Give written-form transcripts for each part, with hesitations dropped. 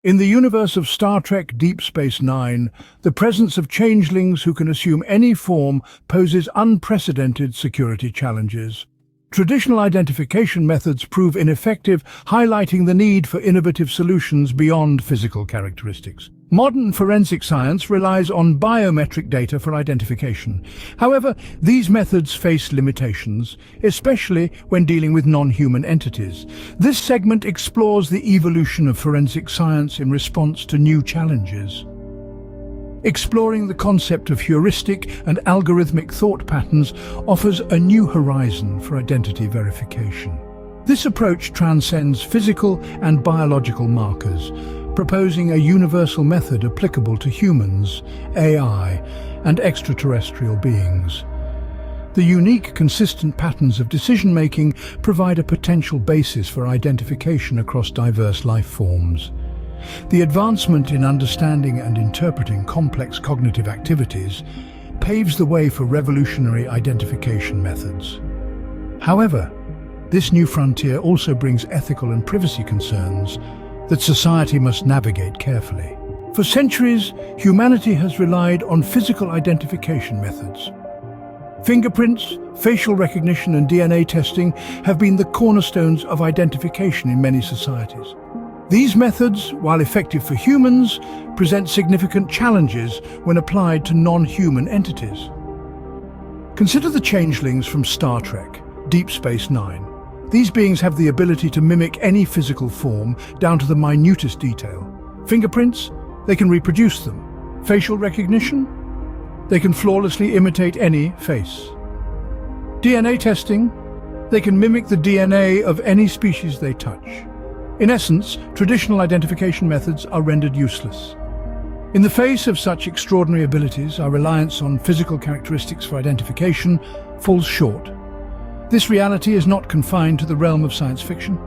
In the universe of Star Trek Deep Space Nine, the presence of changelings who can assume any form poses unprecedented security challenges. Traditional identification methods prove ineffective, highlighting the need for innovative solutions beyond physical characteristics. Modern forensic science relies on biometric data for identification. However, these methods face limitations, especially when dealing with non-human entities. This segment explores the evolution of forensic science in response to new challenges. Exploring the concept of heuristic and algorithmic thought patterns offers a new horizon for identity verification. This approach transcends physical and biological markers, proposing a universal method applicable to humans, AI, and extraterrestrial beings. The unique, consistent patterns of decision-making provide a potential basis for identification across diverse life forms. The advancement in understanding and interpreting complex cognitive activities paves the way for revolutionary identification methods. However, this new frontier also brings ethical and privacy concerns that society must navigate carefully. For centuries, humanity has relied on physical identification methods. Fingerprints, facial recognition, and DNA testing have been the cornerstones of identification in many societies. These methods, while effective for humans, present significant challenges when applied to non-human entities. Consider the changelings from Star Trek, Deep Space Nine. These beings have the ability to mimic any physical form down to the minutest detail. Fingerprints, they can reproduce them. Facial recognition, they can flawlessly imitate any face. DNA testing, they can mimic the DNA of any species they touch. In essence, traditional identification methods are rendered useless. In the face of such extraordinary abilities, our reliance on physical characteristics for identification falls short. This reality is not confined to the realm of science fiction.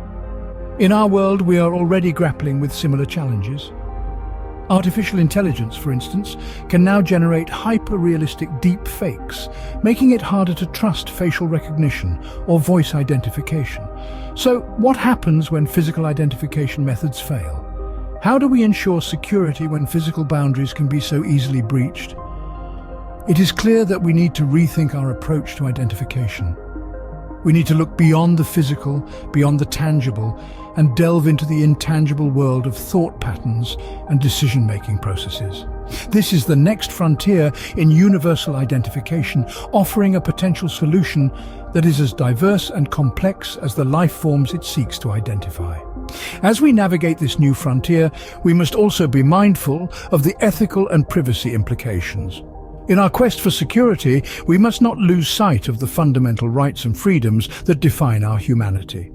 In our world, we are already grappling with similar challenges. Artificial intelligence, for instance, can now generate hyper-realistic deep fakes, making it harder to trust facial recognition or voice identification. So, what happens when physical identification methods fail? How do we ensure security when physical boundaries can be so easily breached? It is clear that we need to rethink our approach to identification. We need to look beyond the physical, beyond the tangible, and delve into the intangible world of thought patterns and decision-making processes. This is the next frontier in universal identification, offering a potential solution that is as diverse and complex as the life forms it seeks to identify. As we navigate this new frontier, we must also be mindful of the ethical and privacy implications. In our quest for security, we must not lose sight of the fundamental rights and freedoms that define our humanity.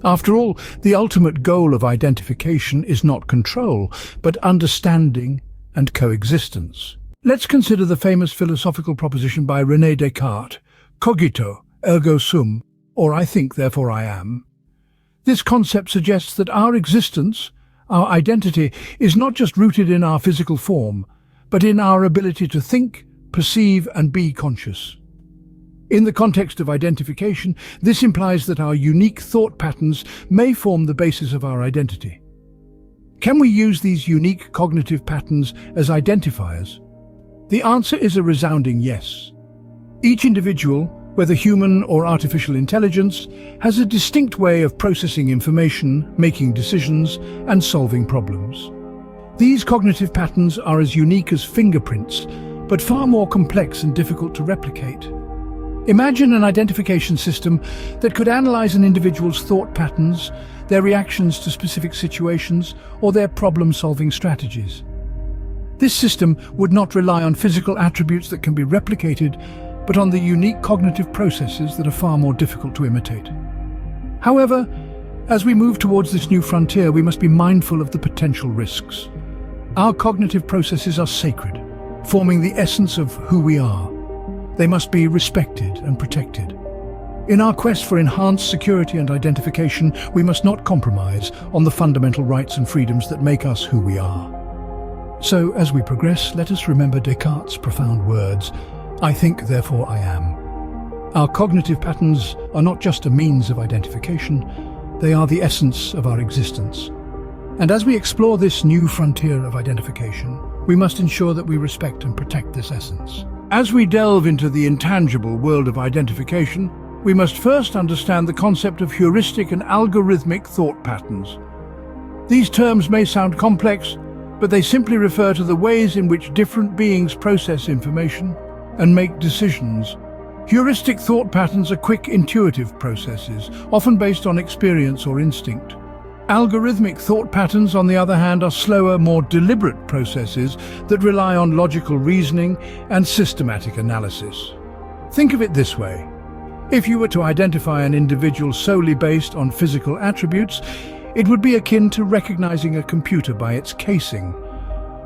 After all, the ultimate goal of identification is not control, but understanding and coexistence. Let's consider the famous philosophical proposition by René Descartes, cogito, ergo sum, or I think, therefore I am. This concept suggests that our existence, our identity, is not just rooted in our physical form, but in our ability to think, perceive, and be conscious. In the context of identification, this implies that our unique thought patterns may form the basis of our identity. Can we use these unique cognitive patterns as identifiers? The answer is a resounding yes. Each individual, whether human or artificial intelligence, has a distinct way of processing information, making decisions, and solving problems. These cognitive patterns are as unique as fingerprints, but far more complex and difficult to replicate. Imagine an identification system that could analyze an individual's thought patterns, their reactions to specific situations, or their problem-solving strategies. This system would not rely on physical attributes that can be replicated, but on the unique cognitive processes that are far more difficult to imitate. However, as we move towards this new frontier, we must be mindful of the potential risks. Our cognitive processes are sacred, forming the essence of who we are. They must be respected and protected. In our quest for enhanced security and identification, we must not compromise on the fundamental rights and freedoms that make us who we are. So, as we progress, let us remember Descartes' profound words, "I think, therefore I am." Our cognitive patterns are not just a means of identification, they are the essence of our existence. And as we explore this new frontier of identification, we must ensure that we respect and protect this essence. As we delve into the intangible world of identification, we must first understand the concept of heuristic and algorithmic thought patterns. These terms may sound complex, but they simply refer to the ways in which different beings process information and make decisions. Heuristic thought patterns are quick, intuitive processes, often based on experience or instinct. Algorithmic thought patterns, on the other hand, are slower, more deliberate processes that rely on logical reasoning and systematic analysis. Think of it this way. If you were to identify an individual solely based on physical attributes, it would be akin to recognizing a computer by its casing.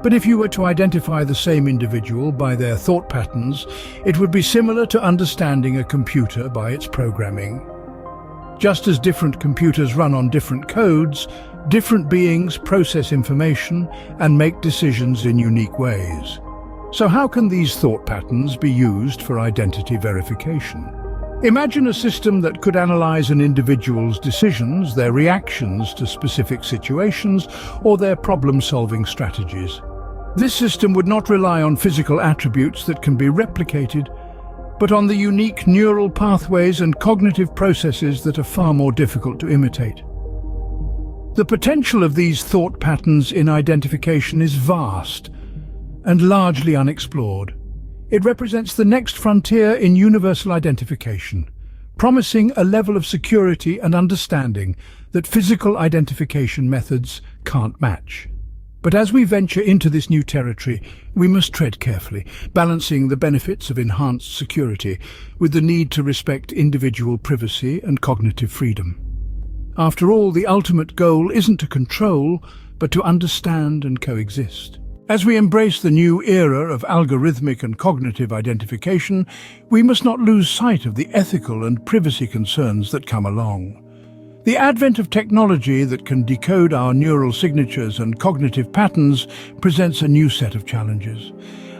But if you were to identify the same individual by their thought patterns, it would be similar to understanding a computer by its programming. Just as different computers run on different codes, different beings process information and make decisions in unique ways. So how can these thought patterns be used for identity verification? Imagine a system that could analyze an individual's decisions, their reactions to specific situations, or their problem-solving strategies. This system would not rely on physical attributes that can be replicated, but on the unique neural pathways and cognitive processes that are far more difficult to imitate. The potential of these thought patterns in identification is vast and largely unexplored. It represents the next frontier in universal identification, promising a level of security and understanding that physical identification methods can't match. But as we venture into this new territory, we must tread carefully, balancing the benefits of enhanced security with the need to respect individual privacy and cognitive freedom. After all, the ultimate goal isn't to control, but to understand and coexist. As we embrace the new era of algorithmic and cognitive identification, we must not lose sight of the ethical and privacy concerns that come along. The advent of technology that can decode our neural signatures and cognitive patterns presents a new set of challenges.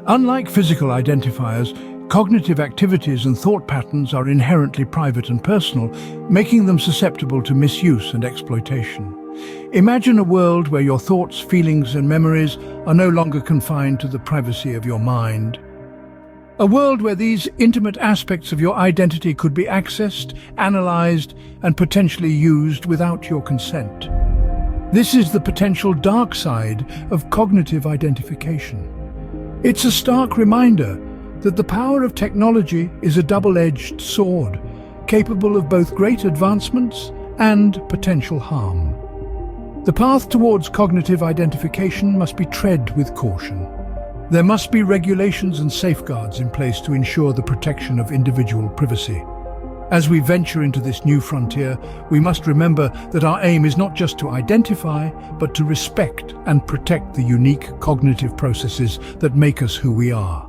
Unlike physical identifiers, cognitive activities and thought patterns are inherently private and personal, making them susceptible to misuse and exploitation. Imagine a world where your thoughts, feelings, and memories are no longer confined to the privacy of your mind. A world where these intimate aspects of your identity could be accessed, analyzed, and potentially used without your consent. This is the potential dark side of cognitive identification. It's a stark reminder that the power of technology is a double-edged sword, capable of both great advancements and potential harm. The path towards cognitive identification must be tread with caution. There must be regulations and safeguards in place to ensure the protection of individual privacy. As we venture into this new frontier, we must remember that our aim is not just to identify, but to respect and protect the unique cognitive processes that make us who we are.